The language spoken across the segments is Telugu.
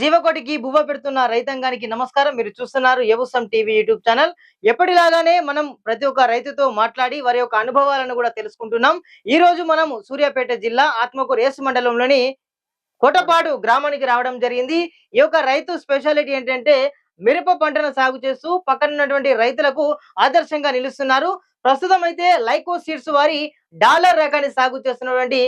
జీవకోటికి బువ్వ పెడుతున్న రైతాంగానికి నమస్కారం. మీరు చూస్తున్నారు యవుసం టీవీ యూట్యూబ్ ఛానల్. ఎప్పటిలాగానే మనం ప్రతి ఒక్క రైతుతో మాట్లాడి వారి యొక్క అనుభవాలను కూడా తెలుసుకుంటున్నాం. ఈ రోజు మనం సూర్యాపేట జిల్లా ఆత్మకూరు ఎస్ మండలంలోని కోటపాడు గ్రామానికి రావడం జరిగింది. ఈ యొక్క రైతు స్పెషాలిటీ ఏంటంటే మిరప పంటను సాగు చేస్తూ పక్కన ఉన్నటువంటి రైతులకు ఆదర్శంగా నిలుస్తున్నారు. ప్రస్తుతం అయితే లైకో సీడ్స్ వారి డాలర్ రకాన్ని సాగు చేస్తున్నటువంటి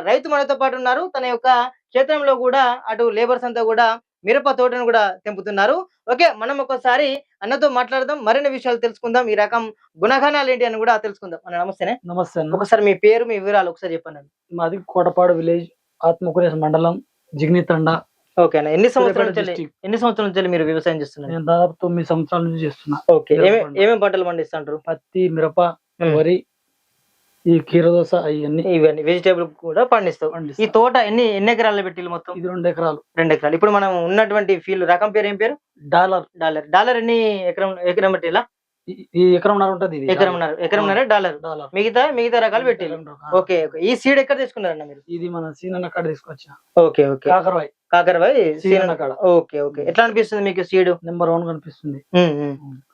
రైతు మనతో పాటు ఉన్నారు. తన యొక్క క్షేత్రంలో కూడా అటు లేబర్స్ అంతా కూడా మిరప తోటను కూడా తెంపుతున్నారు. ఓకే, మనం ఒకసారి అన్నతో మాట్లాడదాం, మరిన్ని విషయాలు తెలుసుకుందాం, ఈ రకం గుణగణాలు ఏంటి అని కూడా తెలుసుకుందాం. అన్న నమస్తేనే. నమస్తే అన్న. ఒకసారి మీ పేరు మీ వివరాలు ఒకసారి చెప్పండి. మాది కోటపాడు విలేజ్, ఆత్మకూరు మండలం, జిగ్ని తండా. ఓకే అన్న, ఎన్ని సంవత్సరాల నుంచి మీరు వ్యవసాయం చేస్తున్నారు? నేను దాదాపు 9 సంవత్సరాల నుంచి చేస్తున్నా. ఓకే, ఏమేమి పంటలు పండిస్తుంటారు? పత్తి, మిరప, వరి, ఈ కీరదోస, ఇవన్నీ వెజిటేబుల్ కూడా పండిస్తావు. ఈ తోట ఎన్ని ఎకరాల్లో పెట్టిల్లు మొత్తం? ఇది 2 ఎకరాలు. 2 ఎకరాలు. ఇప్పుడు మనం ఉన్నటువంటి ఫీల్డ్ రకం పేరు ఏం పేరు? డాలర్ ఎన్ని ఎకరం పెట్టిలా? ఈ ఎకరంన్నర ఉంటది. ఎకరంన్నర డాలర్. మిగతా రకాలు పెట్టిల్లు. ఓకే, ఈ సీడ్ ఎక్కడ తీసుకున్నారన్న మీరు? ఇది మన సీనన్న కాడ తీసుకొచ్చా. ఓకే, కాకరవాయ్ సీనన్న కాడ. ఓకే, ఎట్లా అనిపిస్తుంది మీకు సీడ్? నెంబర్ 1 కనిపిస్తుంది.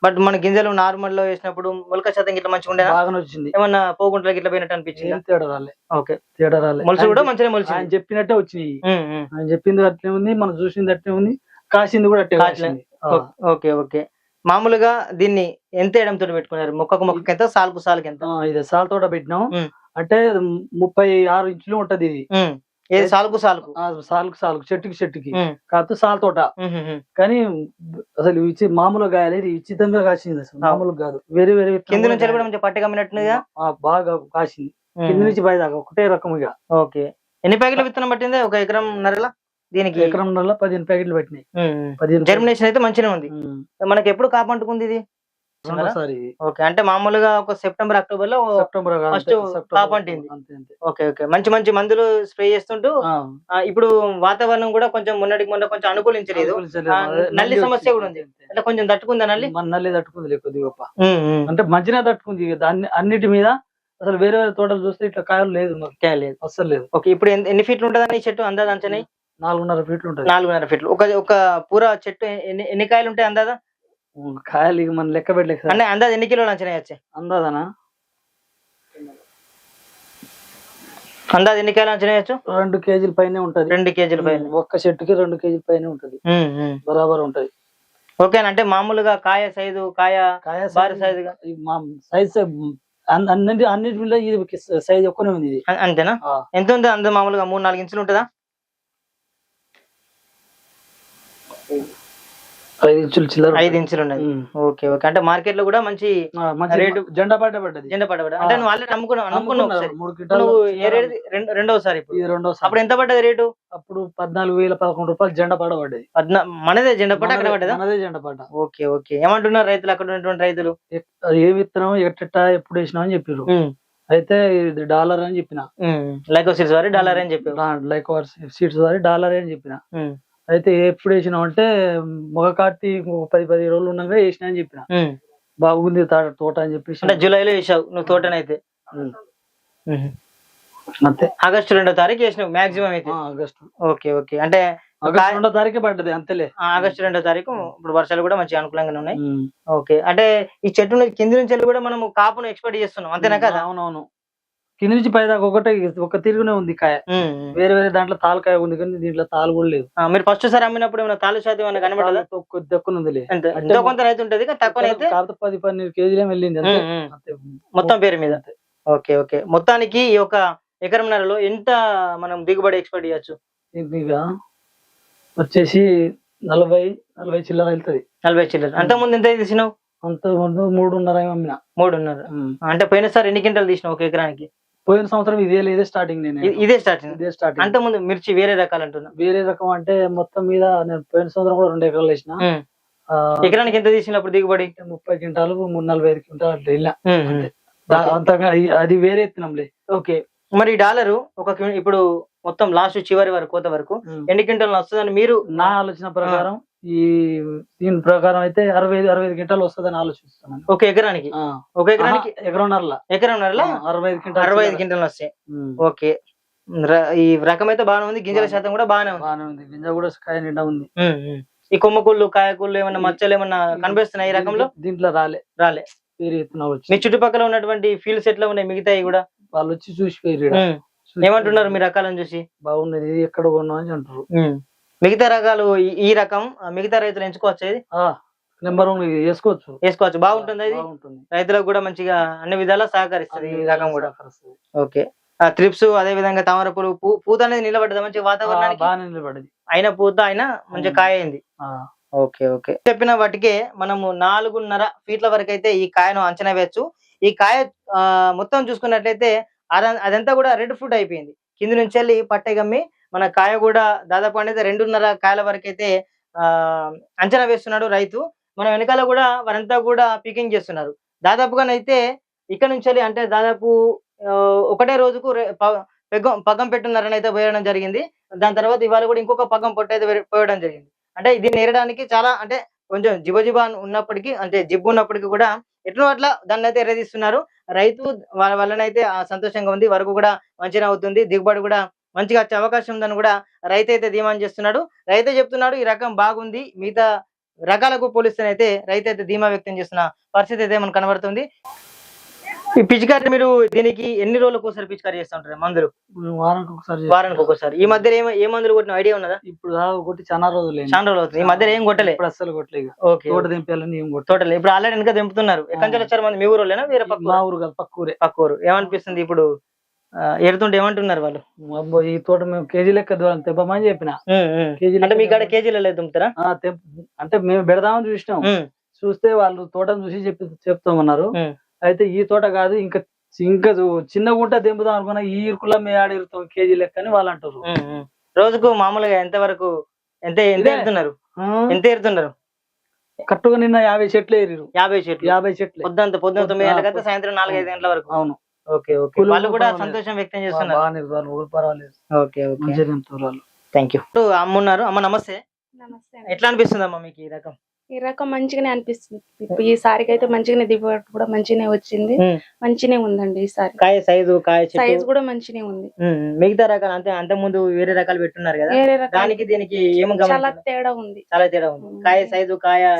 బట్ మన గింజలు నార్మల్ లో వేసినప్పుడు మొలక శాతం ఇట్లా మంచిగా ఉండే? బాగా వచ్చింది. ఏమన్నా పోగుంటలకి ఇట్లా పోయినట్టు అనిపించింది? తేడా రాలే. ఓకే, తేడా రాలే. మొలసలు కూడా మంచిగా మొలిసి ఆయన చెప్పినట్టే వచ్చినాయి. ఆయన చెప్పింది అట్లే ఉంది, మనం చూసింది అట్లే ఉంది, కాసింది కూడా అట్లే కాసింది. ఓకే. మామూలుగా దీన్ని ఎంత ఎడంతో పెట్టుకున్నారు? మొక్కకి ఎంత, సాలుకి ఎంత? ఇది సాల్ తోట పెట్టినాం. అంటే 36 ఇంచులు ఉంటది ఇది. సాలుకు చెట్టుకి కాదు సాల్ తోట. కానీ అసలు మామూలుగా గాయాలి, ఉచితంగా కాసింది. అసలు మామూలుగా కాదు, వేరే కింద నుంచి పట్టి కమ్మినట్టుగా బాగా కాసింది. కింద నుంచి పై దాకా ఒకటే రకముగా. ఓకే, ఎన్ని ప్యాకెట్ల విత్తనం పట్టింది? 1 ఎకరం నరలా దీనికి? ఎకరంన్నరలో 15 ప్యాకెట్లు పెట్టినాయి. 15 జర్మినేషన్ అయితే మంచిగా ఉంది. మనకి ఎప్పుడు కాపంటుకుంది ఇది? ఓకే, అంటే మామూలుగా ఒక సెప్టెంబర్ అక్టోబర్ లో ఫస్ట్ కాపంటింది. ఓకే, మంచి మందులు స్ప్రే చేస్తుంటూ ఇప్పుడు వాతావరణం కూడా కొంచెం మొన్న కొంచెం అనుకూలించలేదు. నల్లి సమస్య కూడా ఉంది, అంటే కొంచెం తట్టుకుందా నల్లి తట్టుకుంది కొద్దిగా. అంటే మంచిగా తట్టుకుంది. అన్నిటి మీద అసలు వేరే తోటలు చూస్తే ఇట్లా కాయలు లేదు, అసలు లేదు. ఓకే, ఇప్పుడు ఎన్ని ఫీట్లు ఉంటుందని చెట్టు అందాజ అంచనా? 4.5 ఫీట్లు ఉంటుంది. 4.5 ఫీట్లు. ఒక పూరా చెట్టు ఎన్ని కాయలు ఉంటాయి అందాజా? కాయలు మనం లెక్క పెట్టలేదు. అంటే అందాజ ఎన్ని కిలోలు అంచనా వచ్చాయి? అందాజనా ఎన్ని కాయలు అంచనా వచ్చు? 2 కేజీల పైనే ఉంటది. 2 కేజీల పైన. ఒక్క చెట్టుకి 2 కేజీల పైన ఉంటది, బరాబర్ ఉంటది. ఓకే, అంటే మామూలుగా కాయ సైజు భారీ సైజుగా సైజ్ అన్నిటి మీద సైజ్ ఎక్కువనే ఉంది ఇది. అంతేనా? ఎంత ఉంది అంత? మామూలుగా 3-4 ఇంచులు ఉంటుందా? 5 ఇంచులు చిల్లర. 5 ఇంచులు ఉన్నది. ఓకే, అంటే మార్కెట్ లో కూడా మంచి రేటు. జెండా పడ్డది. అంటే నువ్వు ఆల్రెడీ అనుకున్నావు. రెండోసారి అప్పుడు ఎంత పడ్డది రేటు? అప్పుడు 14,000-11 రూపాయలు జెండా పడ్డది. మనదే జెండా పడ్డ అక్కడ పడ్డదా? మనదే జెండా పడ్డ. ఓకే, ఏమంటున్నారు రైతులు, అక్కడ ఉన్నటువంటి రైతులు? ఏ విత్తనం ఎప్పుడు వేసినా అని చెప్పారు. అయితే ఇది డాలర్ అని చెప్పిన. లైకో సీడ్స్ వారి డాలర్ అని చెప్పి. లైకో సీడ్స్ వారి డాలర్ అని చెప్పిన. అయితే ఎప్పుడు వేసినావు అంటే మొగ కార్తీ 10 రోజులు ఉన్నాక వేసినా అని చెప్పిన. బాగుంది తోట అని చెప్పేసి. అంటే జూలైలో వేసావు నువ్వు తోటనైతే? అంతే. ఆగస్టు 2వ తారీఖు వేసినావు మాక్సిమం అయితే? ఆగస్టు. ఓకే, అంటే ఆగస్టు 2వ తారీఖు పడ్డది అంతేలే. ఆగస్టు 2వ తారీఖు. ఇప్పుడు వర్షాలు కూడా మంచి అనుకూలంగానే ఉన్నాయి. ఓకే, అంటే ఈ చెట్టు కింది నుంచి కూడా మనం కాపును ఎక్స్పెక్ట్ చేస్తున్నాం, అంతేనా కదా? అవునవును, కింది నుంచి పై దాకా ఒక తిరుగునే ఉంది కాయ. వేరే దాంట్లో తాలుకాయ ఉంది, కానీ దీంట్లో తాలు కూడా లేదు. మీరు ఫస్ట్ సారి అమ్మినప్పుడు ఏమైనా తాలు శాతం ఏమైనా కనబడదా? దక్కునుంది, ఎంతో కొంత రైతు ఉంటది, తక్కువ అయితే 10-12 కేజీలే వెళ్ళింది మొత్తం పేరు మీద. ఓకే, మొత్తానికి ఈ యొక్క ఎకరంన్నరలో ఎంత మనం దిగుబడి ఎక్స్పెక్ట్ చేయొచ్చు? వచ్చేసి 40 చిల్లర వెళ్తుంది. 40 చిల్లర. అంత ముందు ఎంత తీసినావు? అంత ముందు 3.5 అమ్మినా. 3.5. అంటే పోయినసారి ఎన్ని క్వింటాలు తీసినావు ఒక ఎకరానికి? పోయిన సంవత్సరం ఇదే స్టార్టింగ్. ఇదే స్టార్టింగ్. అంత ముందు మిర్చి వేరే రకాలు అంటున్నా? వేరే రకం అంటే మొత్తం మీద నేను పోయిన సంవత్సరం కూడా 2 ఎకరాలు వేసిన. ఎకరానికి ఎంత తీసినప్పుడు దిగుబడి? 30 క్వింటాలు 45 క్వింటాలు అట్లా వెళ్ళా. అంతగా అది వేరే ఎత్తినంలే. ఓకే, మరి డాలరు ఇప్పుడు మొత్తం లాస్ట్ చివరి వరకు కోత వరకు ఎన్ని క్వింటాలు వస్తుందని మీరు? నా ఆలోచన ప్రకారం దీని ప్రకారం అయితే 65 క్వింటాలు వస్తుందని ఆలోచిస్తున్నాను. ఒక ఎకరానికి? ఎకరంన్నరలా 65 క్వింటాలు వస్తాయి. ఓకే, ఈ రకం అయితే బాగానే ఉంది, గింజల శాతం కూడా బాగానే ఉంది. బాగానే ఉంది, గింజ కూడా కాయ నిండా ఉంది. ఈ కొమ్మకుళ్ళు కాయకుళ్ళు ఏమన్నా మచ్చలు ఏమన్నా కనిపిస్తున్నాయి ఈ రకంలో? దీంట్లో రాలే రాలే. మీ చుట్టుపక్కల ఉన్నటువంటి ఫీల్డ్స్ ఎట్లా ఉన్నాయి మిగతాయి కూడా? వాళ్ళు వచ్చి చూసిపోయి ఏమంటున్నారు మీ రకాలను చూసి? బాగున్నది, ఎక్కడ కొన్నాం అని అంటారు. మిగతా రకాలు ఈ రకం మిగతా రైతులు ఎంచుకోవచ్చు, ఇది నెంబర్ 1 వేసుకోవచ్చు. బాగుంటుంది, అది రైతులకు కూడా మంచిగా అన్ని విధాలా సహకరిస్తుంది ఈ రకం కూడా. ఓకే. త్రిప్స్ అదే విధంగా తామర పూలు పూత అనేది నిలబడ్డది మంచి వాతావరణానికి? బాగా నిలబడ్డది, అయినా పూత అయినా మంచి కాయ అయింది. Okay okay. చెప్పిన వాటికే మనము 4.5 ఫీట్ల వరకు అయితే ఈ కాయను అంచనా వేయచ్చు. ఈ కాయ మొత్తం చూసుకున్నట్లయితే అదంతా కూడా రెడ్ ఫ్రూట్ అయిపోయింది. కింది నుంచి వెళ్ళి పట్టె గమ్మి మన కాయ కూడా దాదాపు అనేది 2.5 కాయల వరకు అయితే అంచనా వేస్తున్నాడు రైతు. మన వెనకాల కూడా వారంతా కూడా పీకింగ్ చేస్తున్నారు. దాదాపుగానైతే ఇక్కడ నుంచి వెళ్ళి అంటే దాదాపు ఒకటే రోజుకు పగ్గం పెట్టున్నారని అయితే పోయడం జరిగింది. దాని తర్వాత ఇవాళ కూడా ఇంకొక పగ్గం పొట్టు అయితే పోయడం జరిగింది. అంటే దీన్ని ఏరడానికి చాలా అంటే కొంచెం జిబజిబా ఉన్నప్పటికీ అంటే జిబ్బు ఉన్నప్పటికీ కూడా ఎట్లా అట్లా దాన్ని అయితే ఎర్రదీస్తున్నారు రైతు. వాళ్ళ వల్లనైతే సంతోషంగా ఉంది, వరకు కూడా మంచిగా అవుతుంది, దిగుబడి కూడా మంచిగా వచ్చే అవకాశం ఉందని కూడా రైతు అయితే ధీమాని చేస్తున్నాడు. రైతే చెప్తున్నాడు ఈ రకం బాగుంది, మిగతా రకాలకు పోలిస్తేనైతే రైతు అయితే ధీమా వ్యక్తం చేస్తున్న పరిస్థితి అయితే మనకు కనబడుతుంది. ఈ పిచికారి మీరు దీనికి ఎన్ని రోజులకు ఒకసారి పిచికారి చేస్తూ ఉంటారు మందులు? వారానికి ఒకసారి. ఈ మధ్య ఏ మందులు కొట్టిన ఐడియా ఉన్నదా? ఇప్పుడు కొట్టి చాలా రోజులు అవుతుంది. ఈ మధ్య ఏం కొట్టలే? అసలు కొట్టలేదు. తోట దింపాలని తోటలే. ఇప్పుడు ఆల్రెడీ వెనక దింపుతున్నారు. ఎక్కడి నుంచి వచ్చారు మంది? మీ ఊరులేనా వేరే? మా ఊరు కాదు, పక్క ఊరు. ఏమనిపిస్తుంది ఇప్పుడు ఎడుతుంటే? ఏమంటున్నారు వాళ్ళు? ఈ తోట మేము కేజీ లెక్క తెప్పమని చెప్పిన. అంటే మీ కాడ కేజీలలో దింపుతారా? అంటే మేము పెడదామని చూసినాం, చూస్తే వాళ్ళు తోటను చూసి చెప్తామన్నారు. అయితే ఈ తోట కాదు, ఇంకా చిన్న గుంట దింపుదాం అనుకున్నా, ఈ ఇరుకులా మేము ఆడిరుతాం కేజీ లెక్క అని వాళ్ళు అంటారు. రోజుకు మామూలుగా ఎంత వరకు ఎంత ఎడుతున్నారు? ఎంత ఎడుతున్నారు? కట్టుగా నిన్న 50 చెట్లు ఏరిరు. 50 చెట్లు పొద్దుంత 9 గంటలకు సాయంత్రం 4-5 గంటల వరకు. అవును. Okay okay. వాళ్ళు కూడా సంతోషం వ్యక్తం చేస్తున్నారు. పర్వాలేదు. Okay okay. Thank you. అమ్మున్నారు. అమ్మ నమస్తే. ఎట్లా అనిపిస్తుంది అమ్మ మీకు ఈ రకం? ఈ రకం మంచిగానే అనిపిస్తుంది. ఈసారికి అయితే మంచిగానే దిగుబడి కూడా మంచిగానే వచ్చింది, మంచిగానే ఉందండి. ఈసారి కాయ సైజ్ కూడా మంచిగానే ఉంది. మిగతా రకాలు అంటే అంత ముందు వేరే రకాలు పెట్టున్నారు కదా, దానికి దీనికి చాలా తేడా ఉంది. కాయ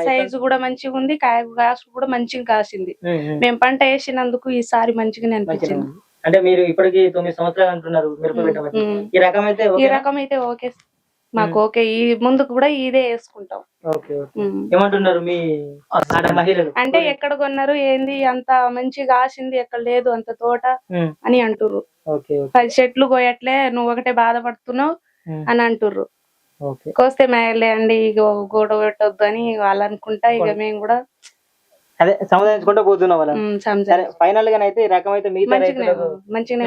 సైజు కూడా మంచిగా ఉంది, కాయ కూడా మంచిగా కాసింది. మేము పంట వేసినందుకు ఈసారి మంచిగానే అనిపించింది. అంటే మీరు ఇప్పటికి 9 సంవత్సరాలు అంటున్నారు ఈ రకం అయితే ఓకే మాకు. ఓకే, ఈ ముందుకు కూడా ఇదే వేసుకుంటాం. ఏమంటున్నారు మీ మహిళలు? అంటే ఎక్కడ కొన్నారు ఏంది, అంత మంచిగా కాసింది, ఎక్కడ లేదు అంత తోట అని అంటుర్రు. 10 చెట్లు కోయట్లే, నువ్వు ఒకటే బాధపడుతున్నావు అని అంటుర్రు. కోస్తే మేలే అండి, ఇక గొడవ పెట్టొద్దు అని వాళ్ళు అనుకుంటా, ఇక మేము కూడా అదే సముదాయించుకుంటూ పోతున్నాం. ఫైనల్ గా అయితే ఈ రకం అయితే మంచిగానే